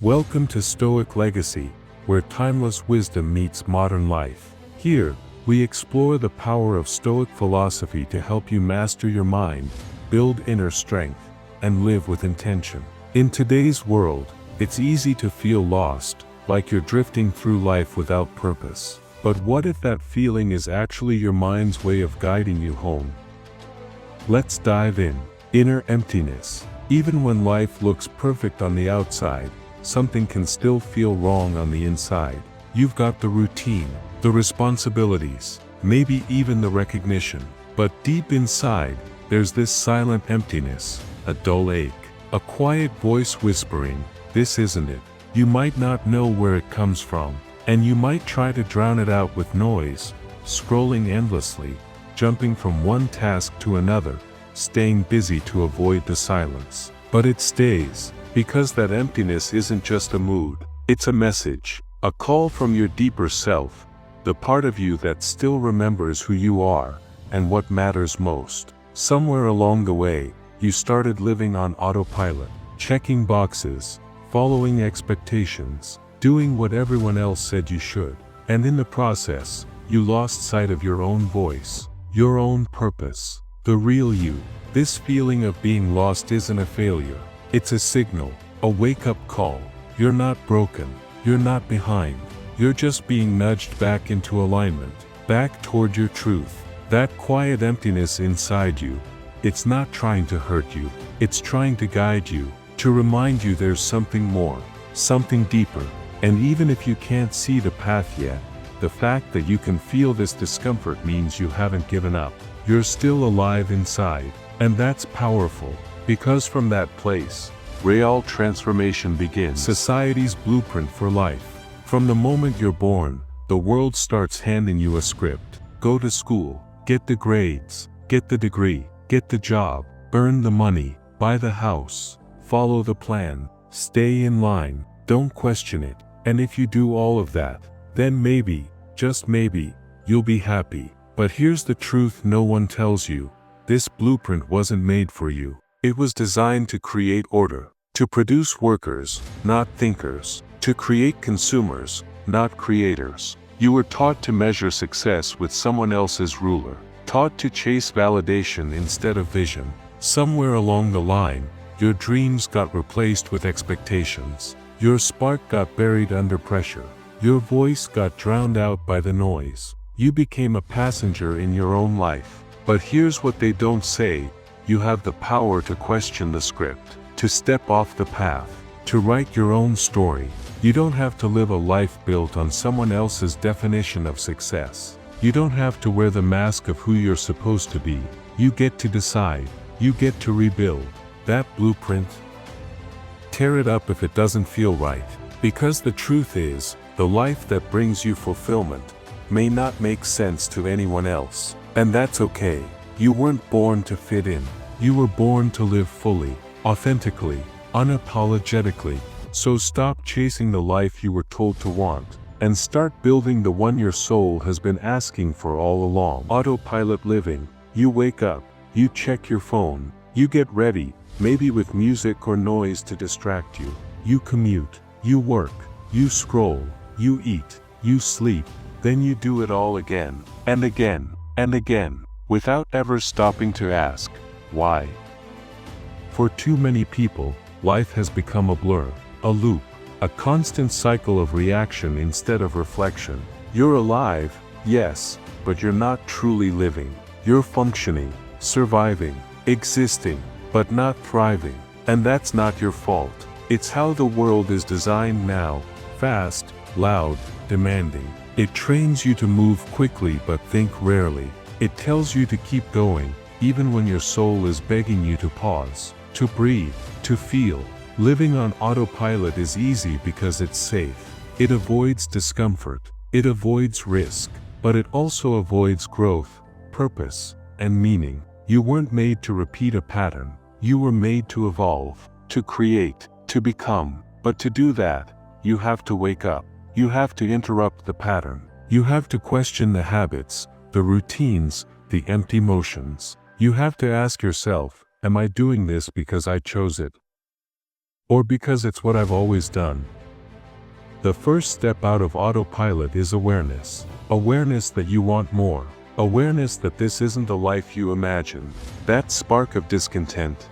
Welcome to Stoic Legacy, where timeless wisdom meets modern life. Here, we explore the power of Stoic philosophy to help you master your mind, build inner strength, and live with intention. In today's world, it's easy to feel lost, like you're drifting through life without purpose. But what if that feeling is actually your mind's way of guiding you home? Let's dive in. Inner emptiness. Even when life looks perfect on the outside, something can still feel wrong on the inside. You've got the routine, the responsibilities, maybe even the recognition. But deep inside, there's this silent emptiness, a dull ache, a quiet voice whispering, "This isn't it." You might not know where it comes from, and you might try to drown it out with noise, scrolling endlessly, jumping from one task to another, staying busy to avoid the silence. But it stays, because that emptiness isn't just a mood, it's a message, a call from your deeper self, the part of you that still remembers who you are, and what matters most. Somewhere along the way, you started living on autopilot, checking boxes, following expectations, doing what everyone else said you should. And in the process, you lost sight of your own voice, your own purpose, the real you. This feeling of being lost isn't a failure. It's a signal, a wake-up call. You're not broken, you're not behind. You're just being nudged back into alignment, back toward your truth. That quiet emptiness inside you, it's not trying to hurt you, it's trying to guide you, to remind you there's something more, something deeper. And even if you can't see the path yet, the fact that you can feel this discomfort means you haven't given up. You're still alive inside, and that's powerful, because from that place, real transformation begins. Society's blueprint for life. From the moment you're born, the world starts handing you a script. Go to school, get the grades, get the degree, get the job, earn the money, buy the house, follow the plan, stay in line, don't question it. And if you do all of that, then maybe, just maybe, you'll be happy. But here's the truth no one tells you. This blueprint wasn't made for you. It was designed to create order, to produce workers, not thinkers, to create consumers, not creators. You were taught to measure success with someone else's ruler, taught to chase validation instead of vision. Somewhere along the line, your dreams got replaced with expectations. Your spark got buried under pressure. Your voice got drowned out by the noise. You became a passenger in your own life. But here's what they don't say. You have the power to question the script, to step off the path, to write your own story. You don't have to live a life built on someone else's definition of success. You don't have to wear the mask of who you're supposed to be. You get to decide. You get to rebuild that blueprint. Tear it up if it doesn't feel right. Because the truth is, the life that brings you fulfillment may not make sense to anyone else. And that's okay. You weren't born to fit in. You were born to live fully, authentically, unapologetically. So stop chasing the life you were told to want, and start building the one your soul has been asking for all along. Autopilot living. You wake up, you check your phone, you get ready, maybe with music or noise to distract you. You commute, you work, you scroll, you eat, you sleep, then you do it all again, and again, and again, without ever stopping to ask, why? For too many people, life has become a blur, a loop, a constant cycle of reaction instead of reflection. You're alive, yes, but you're not truly living. You're functioning, surviving, existing, but not thriving. And that's not your fault. It's how the world is designed now, fast, loud, demanding. It trains you to move quickly but think rarely. It tells you to keep going, even when your soul is begging you to pause, to breathe, to feel. Living on autopilot is easy because it's safe. It avoids discomfort. It avoids risk. But it also avoids growth, purpose, and meaning. You weren't made to repeat a pattern. You were made to evolve, to create, to become. But to do that, you have to wake up. You have to interrupt the pattern. You have to question the habits, the routines, the empty motions. You have to ask yourself, am I doing this because I chose it? or because it's what I've always done. The first step out of autopilot is awareness. Awareness that you want more. Awareness that this isn't the life you imagined. That spark of discontent.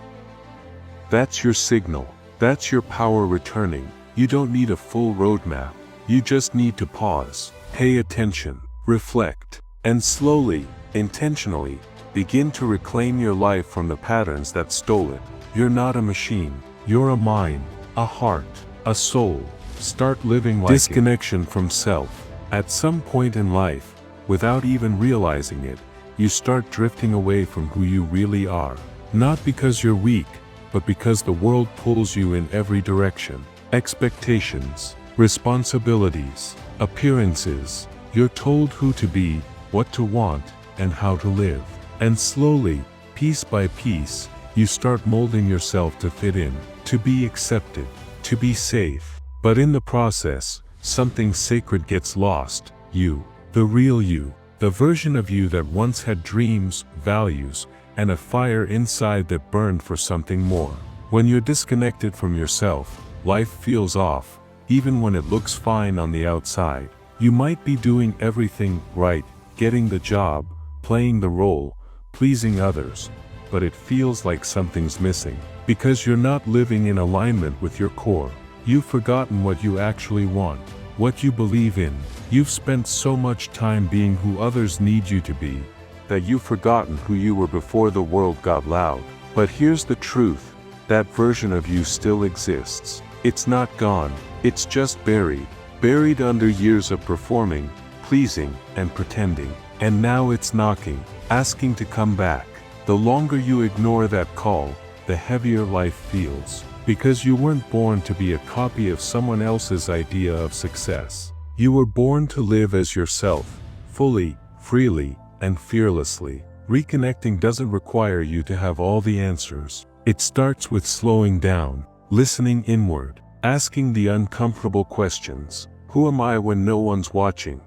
That's your signal. That's your power returning. You don't need a full roadmap. You just need to pause, pay attention, reflect, and slowly, intentionally, begin to reclaim your life from the patterns that stole it. You're not a machine. You're a mind, a heart, a soul. Start living like disconnection from self. At some point in life, without even realizing it, you start drifting away from who you really are. Not because you're weak, but because the world pulls you in every direction. Expectations, responsibilities, appearances. You're told who to be, what to want, and how to live. And slowly, piece by piece, you start molding yourself to fit in, to be accepted, to be safe. But in the process, something sacred gets lost. You, the real you, the version of you that once had dreams, values, and a fire inside that burned for something more. When you're disconnected from yourself, life feels off, even when it looks fine on the outside. You might be doing everything right, getting the job, playing the role, pleasing others, but it feels like something's missing, because you're not living in alignment with your core. You've forgotten what you actually want, what you believe in. You've spent so much time being who others need you to be, that you've forgotten who you were before the world got loud. But here's the truth, that version of you still exists. It's not gone, it's just buried under years of performing, pleasing, and pretending. And now it's knocking, asking to come back. The longer you ignore that call, the heavier life feels. Because you weren't born to be a copy of someone else's idea of success. You were born to live as yourself, fully, freely, and fearlessly. Reconnecting doesn't require you to have all the answers. It starts with slowing down, listening inward, asking the uncomfortable questions. Who am I when no one's watching?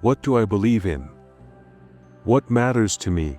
What do I believe in? What matters to me?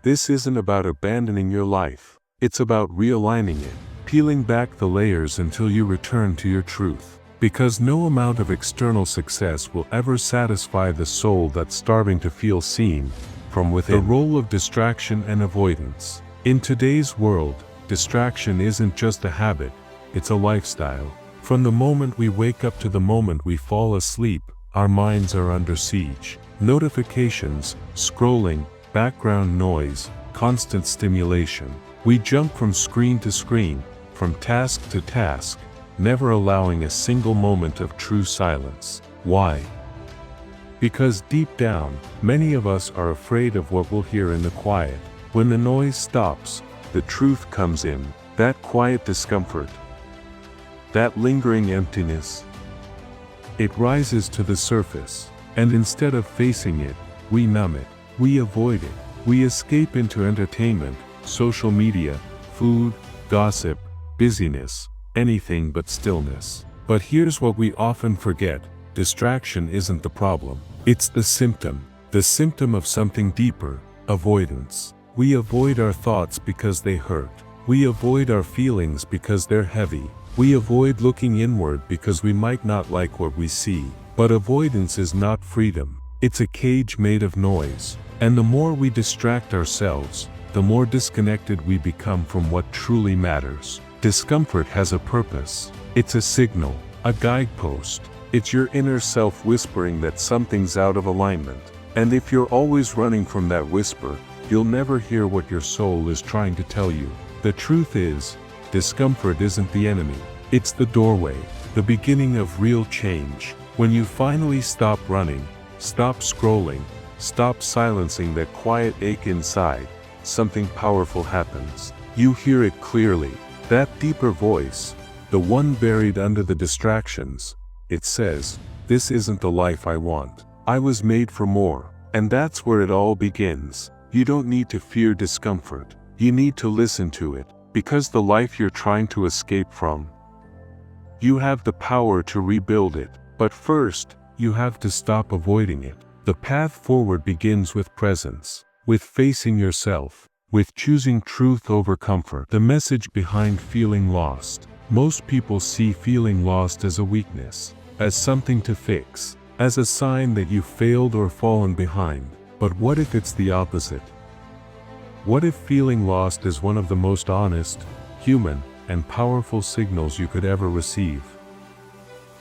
This isn't about abandoning your life. It's about realigning it, peeling back the layers until you return to your truth. Because no amount of external success will ever satisfy the soul that's starving to feel seen from within. The role of distraction and avoidance. In today's world, distraction isn't just a habit, it's a lifestyle. From the moment we wake up to the moment we fall asleep, our minds are under siege. Notifications, scrolling, background noise, constant stimulation. We jump from screen to screen, from task to task, never allowing a single moment of true silence. Why? Because deep down, many of us are afraid of what we'll hear in the quiet. When the noise stops, the truth comes in, that quiet discomfort, that lingering emptiness. It rises to the surface, and instead of facing it, we numb it, we avoid it, we escape into entertainment, social media, food, gossip, busyness, anything but stillness. But here's what we often forget, distraction isn't the problem. It's the symptom of something deeper, avoidance. We avoid our thoughts because they hurt. We avoid our feelings because they're heavy. We avoid looking inward because we might not like what we see. But avoidance is not freedom. It's a cage made of noise. And the more we distract ourselves, the more disconnected we become from what truly matters. Discomfort has a purpose. It's a signal, a guidepost. It's your inner self whispering that something's out of alignment. And if you're always running from that whisper, you'll never hear what your soul is trying to tell you. The truth is, discomfort isn't the enemy. It's the doorway, the beginning of real change. When you finally stop running, stop scrolling, stop silencing that quiet ache inside, something powerful happens. You hear it clearly, that deeper voice, the one buried under the distractions. It says, "This isn't the life I want. I was made for more." And that's where it all begins. You don't need to fear discomfort. You need to listen to it, because the life you're trying to escape from, you have the power to rebuild it. But first, you have to stop avoiding it. The path forward begins with presence, with facing yourself, with choosing truth over comfort. The message behind feeling lost. Most people see feeling lost as a weakness, as something to fix, as a sign that you failed or fallen behind. But what if it's the opposite? What if feeling lost is one of the most honest, human, and powerful signals you could ever receive?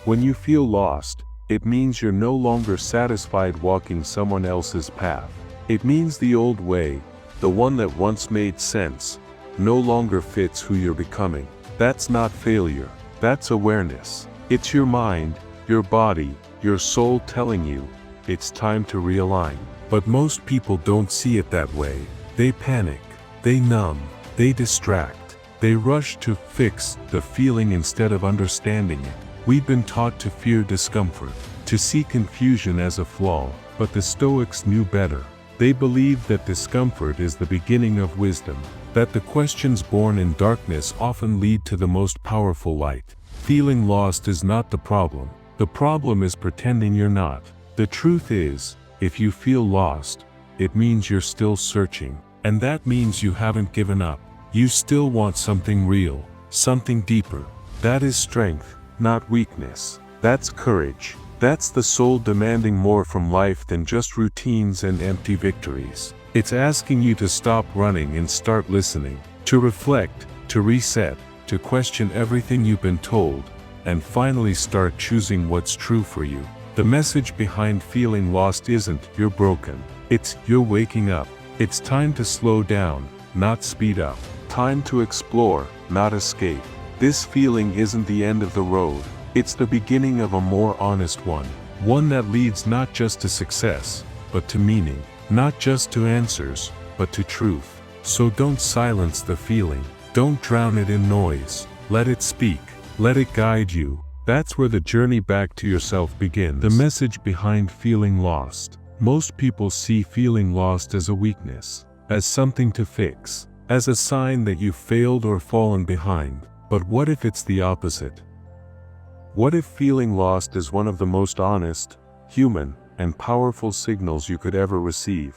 When you feel lost, it means you're no longer satisfied walking someone else's path. It means the old way, the one that once made sense, no longer fits who you're becoming. That's not failure, that's awareness. It's your mind, your body, your soul telling you, it's time to realign. But most people don't see it that way. They panic, they numb, they distract, they rush to fix the feeling instead of understanding it. We've been taught to fear discomfort, to see confusion as a flaw, but the Stoics knew better. They believed that discomfort is the beginning of wisdom, that the questions born in darkness often lead to the most powerful light. Feeling lost is not the problem. The problem is pretending you're not. The truth is, if you feel lost, it means you're still searching, and that means you haven't given up. You still want something real, something deeper. That is strength, not weakness. That's courage. That's the soul demanding more from life than just routines and empty victories. It's asking you to stop running and start listening, to reflect, to reset, to question everything you've been told, and finally start choosing what's true for you. The message behind feeling lost isn't "you're broken." It's "you're waking up." It's time to slow down, not speed up. Time to explore, not escape. This feeling isn't the end of the road. It's the beginning of a more honest one. One that leads not just to success, but to meaning. Not just to answers, but to truth. So don't silence the feeling. Don't drown it in noise. Let it speak. Let it guide you. That's where the journey back to yourself begins. The message behind feeling lost. Most people see feeling lost as a weakness, as something to fix, as a sign that you failed or fallen behind. But what if it's the opposite? What if feeling lost is one of the most honest, human, and powerful signals you could ever receive?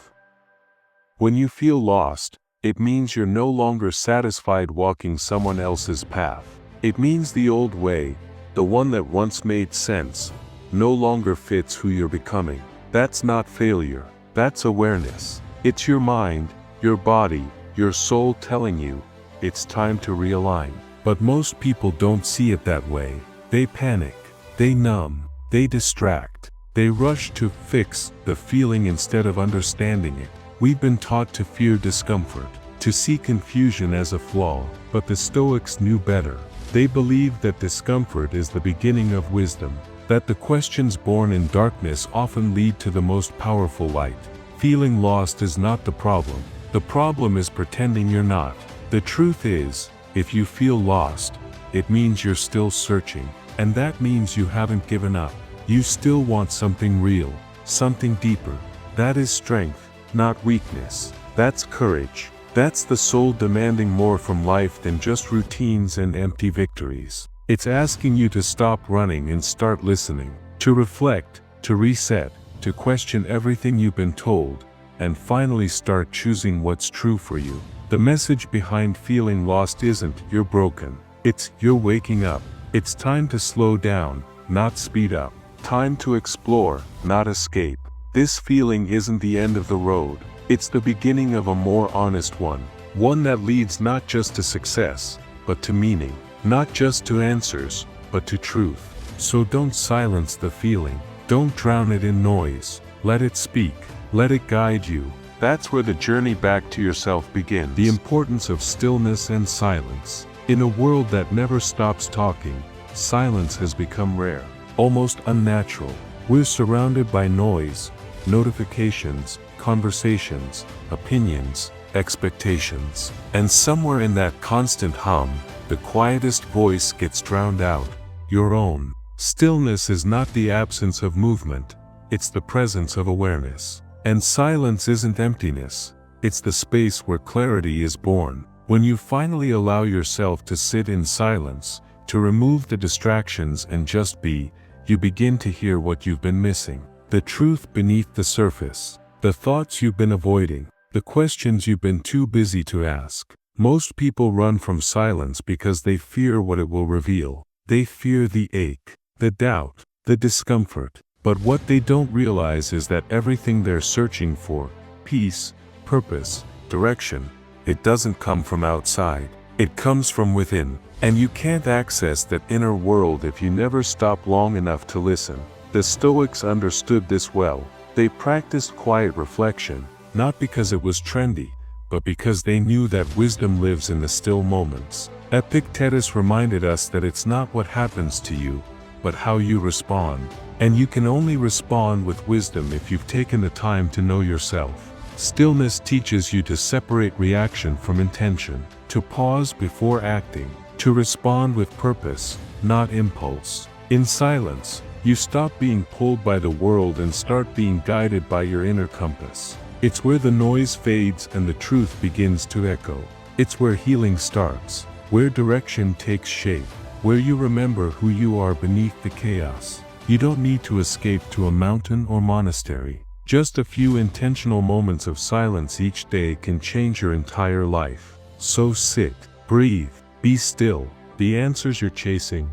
When you feel lost, it means you're no longer satisfied walking someone else's path. It means the old way, the one that once made sense, no longer fits who you're becoming. That's not failure, that's awareness. It's your mind, your body, your soul telling you, it's time to realign. But most people don't see it that way. They panic, they numb, they distract, they rush to fix the feeling instead of understanding it. We've been taught to fear discomfort, to see confusion as a flaw, but the Stoics knew better. They believed that discomfort is the beginning of wisdom, that the questions born in darkness often lead to the most powerful light. Feeling lost is not the problem. The problem is pretending you're not. The truth is, if you feel lost, it means you're still searching. And that means you haven't given up. You still want something real, something deeper. That is strength, not weakness. That's courage. That's the soul demanding more from life than just routines and empty victories. It's asking you to stop running and start listening, to reflect, to reset, to question everything you've been told, and finally start choosing what's true for you. The message behind feeling lost isn't "you're broken." It's "you're waking up." It's time to slow down, not speed up. Time to explore, not escape. This feeling isn't the end of the road. It's the beginning of a more honest one. One that leads not just to success, but to meaning. Not just to answers, but to truth. So don't silence the feeling. Don't drown it in noise. Let it speak. Let it guide you. That's where the journey back to yourself begins. The importance of stillness and silence. In a world that never stops talking, silence has become rare, almost unnatural. We're surrounded by noise, notifications, conversations, opinions, expectations. And somewhere in that constant hum, the quietest voice gets drowned out, your own. Stillness is not the absence of movement, it's the presence of awareness. And silence isn't emptiness, it's the space where clarity is born. When you finally allow yourself to sit in silence, to remove the distractions and just be, you begin to hear what you've been missing. The truth beneath the surface. The thoughts you've been avoiding. the questions you've been too busy to ask. Most people run from silence because they fear what it will reveal. They fear the ache, the doubt, the discomfort. But what they don't realize is that everything they're searching for, peace, purpose, direction, it doesn't come from outside. It comes from within. And you can't access that inner world if you never stop long enough to listen. The Stoics understood this well. They practiced quiet reflection, not because it was trendy, but because they knew that wisdom lives in the still moments. Epictetus reminded us that it's not what happens to you, but how you respond. And you can only respond with wisdom if you've taken the time to know yourself. Stillness teaches you to separate reaction from intention, to pause before acting, to respond with purpose, not impulse. In silence, you stop being pulled by the world and start being guided by your inner compass. It's where the noise fades and the truth begins to echo. It's where healing starts, where direction takes shape, where you remember who you are beneath the chaos. You don't need to escape to a mountain or monastery. Just a few intentional moments of silence each day can change your entire life. So sit, breathe, be still. The answers you're chasing,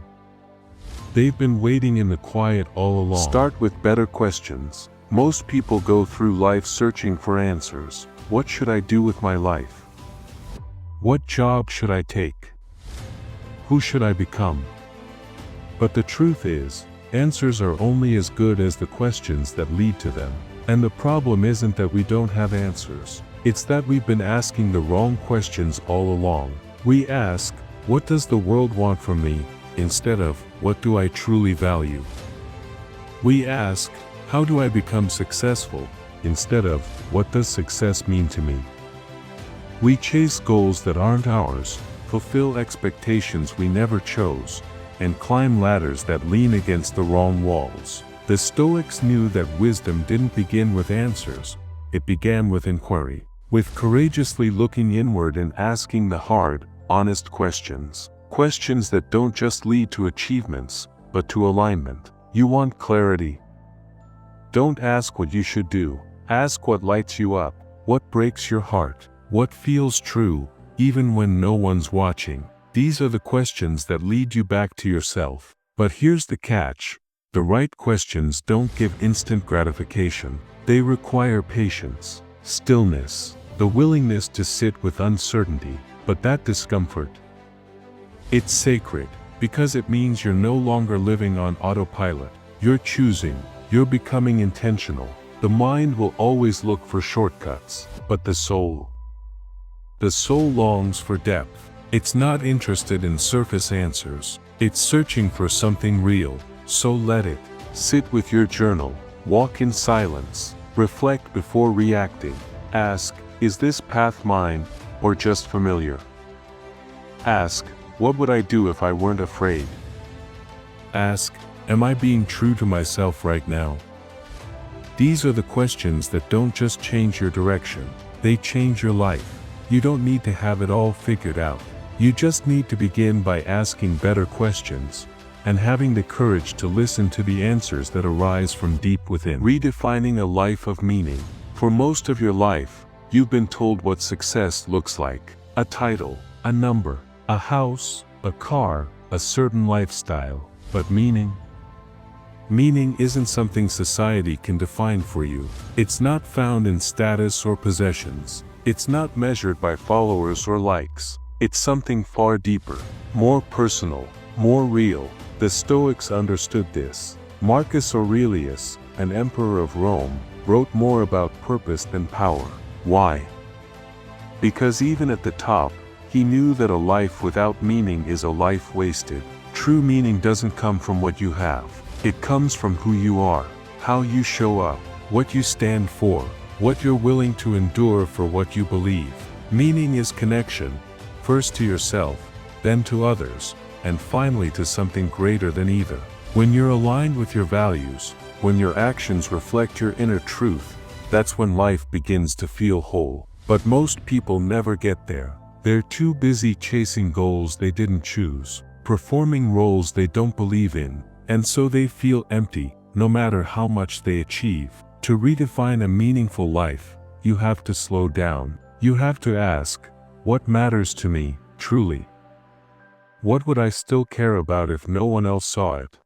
they've been waiting in the quiet all along. Start with better questions. Most people go through life searching for answers. What should I do with my life? What job should I take? Who should I become? But the truth is, answers are only as good as the questions that lead to them. And the problem isn't that we don't have answers. It's that we've been asking the wrong questions all along. We ask, what does the world want from me? Instead of, what do I truly value? We ask, how do I become successful? Instead of, what does success mean to me? We chase goals that aren't ours, fulfill expectations we never chose, and climb ladders that lean against the wrong walls. The Stoics knew that wisdom didn't begin with answers, it began with inquiry, with courageously looking inward and asking the hard, honest questions. Questions that don't just lead to achievements, but to alignment. You want clarity? Don't ask what you should do. Ask what lights you up, what breaks your heart, what feels true, even when no one's watching. These are the questions that lead you back to yourself. But here's the catch. The right questions don't give instant gratification. They require patience, stillness, the willingness to sit with uncertainty. But that discomfort, it's sacred, because it means you're no longer living on autopilot. You're choosing, you're becoming intentional. The mind will always look for shortcuts, but the soul longs for depth. It's not interested in surface answers. It's searching for something real. So let it. Sit with your journal, walk in silence, reflect before reacting. Ask, is this path mine, or just familiar? Ask, what would I do if I weren't afraid? Ask, am I being true to myself right now? These are the questions that don't just change your direction, they change your life. You don't need to have it all figured out. You just need to begin by asking better questions, and having the courage to listen to the answers that arise from deep within. Redefining a life of meaning. For most of your life, you've been told what success looks like. A title, a number, a house, a car, a certain lifestyle. But meaning? Meaning isn't something society can define for you. It's not found in status or possessions. It's not measured by followers or likes. It's something far deeper, more personal, more real. The Stoics understood this. Marcus Aurelius, an emperor of Rome, wrote more about purpose than power. Why? Because even at the top, he knew that a life without meaning is a life wasted. True meaning doesn't come from what you have. It comes from who you are, how you show up, what you stand for, what you're willing to endure for what you believe. Meaning is connection, first to yourself, then to others, and finally to something greater than either. When you're aligned with your values, when your actions reflect your inner truth, that's when life begins to feel whole. But most people never get there. They're too busy chasing goals they didn't choose, performing roles they don't believe in, and so they feel empty, no matter how much they achieve. To redefine a meaningful life, you have to slow down. You have to ask, what matters to me, truly? What would I still care about if no one else saw it?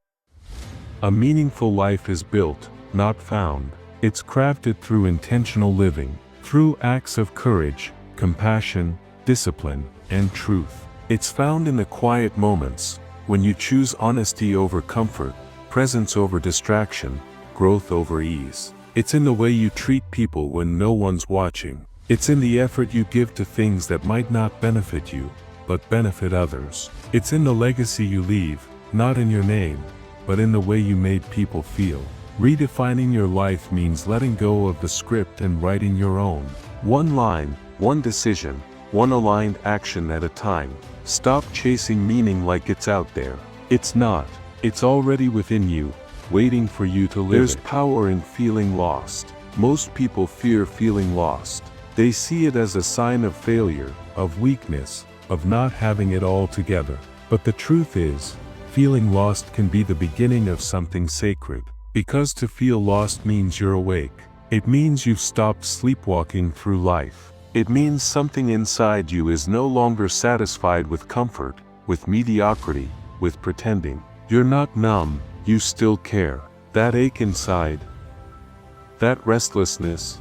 A meaningful life is built, not found. It's crafted through intentional living, through acts of courage, compassion, discipline, and truth. It's found in the quiet moments, when you choose honesty over comfort, presence over distraction, growth over ease. It's in the way you treat people when no one's watching. It's in the effort you give to things that might not benefit you, but benefit others. It's in the legacy you leave, not in your name, but in the way you made people feel. Redefining your life means letting go of the script and writing your own. One line, one decision, one aligned action at a time. Stop chasing meaning like it's out there. It's not. It's already within you, waiting for you to live. There's power in feeling lost. Most people fear feeling lost. They see it as a sign of failure, of weakness, of not having it all together. But the truth is, feeling lost can be the beginning of something sacred. Because to feel lost means you're awake. It means you've stopped sleepwalking through life. It means something inside you is no longer satisfied with comfort, with mediocrity, with pretending. You're not numb, you still care. That ache inside, that restlessness,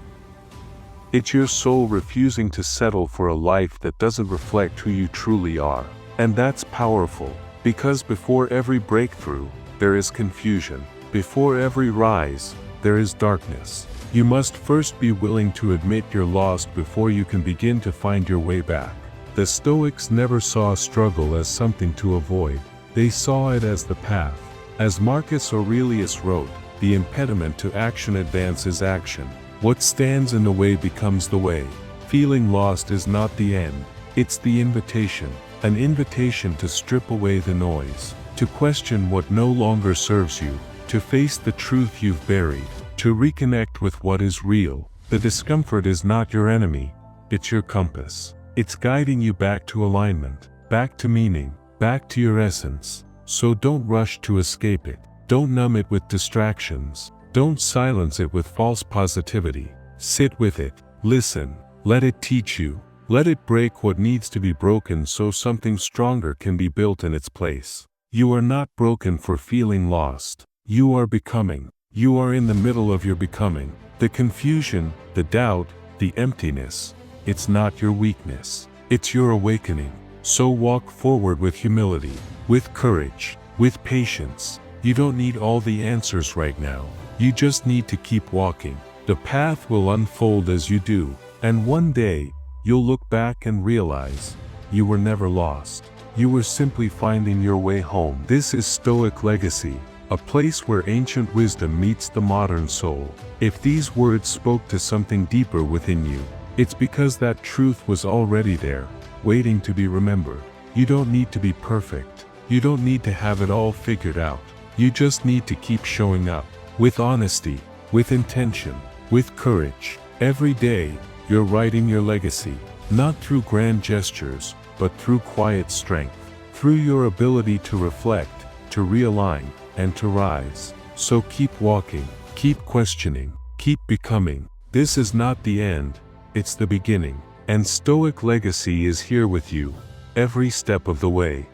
it's your soul refusing to settle for a life that doesn't reflect who you truly are. And that's powerful, because before every breakthrough, there is confusion. Before every rise, there is darkness. You must first be willing to admit you're lost before you can begin to find your way back. The Stoics never saw struggle as something to avoid. They saw it as the path. As Marcus Aurelius wrote, the impediment to action advances action. What stands in the way becomes the way. Feeling lost is not the end. It's the invitation. An invitation to strip away the noise. To question what no longer serves you. To face the truth you've buried. To reconnect with what is real. The discomfort is not your enemy. It's your compass. It's guiding you back to alignment. Back to meaning. Back to your essence. So don't rush to escape it. Don't numb it with distractions. Don't silence it with false positivity. Sit with it. Listen. Let it teach you. Let it break what needs to be broken so something stronger can be built in its place. You are not broken for feeling lost. You are becoming. You are in the middle of your becoming. The confusion, the doubt, the emptiness. It's not your weakness. It's your awakening. So walk forward with humility, with courage, with patience. You don't need all the answers right now. You just need to keep walking. The path will unfold as you do, and one day, you'll look back and realize, you were never lost. You were simply finding your way home. This is Stoic Legacy, a place where ancient wisdom meets the modern soul. If these words spoke to something deeper within you, it's because that truth was already there, waiting to be remembered. You don't need to be perfect. You don't need to have it all figured out. You just need to keep showing up, with honesty, with intention, with courage. Every day, you're writing your legacy, not through grand gestures, but through quiet strength, through your ability to reflect, to realign, and to rise. So keep walking, keep questioning, keep becoming. This is not the end, it's the beginning. And Stoic Legacy is here with you, every step of the way.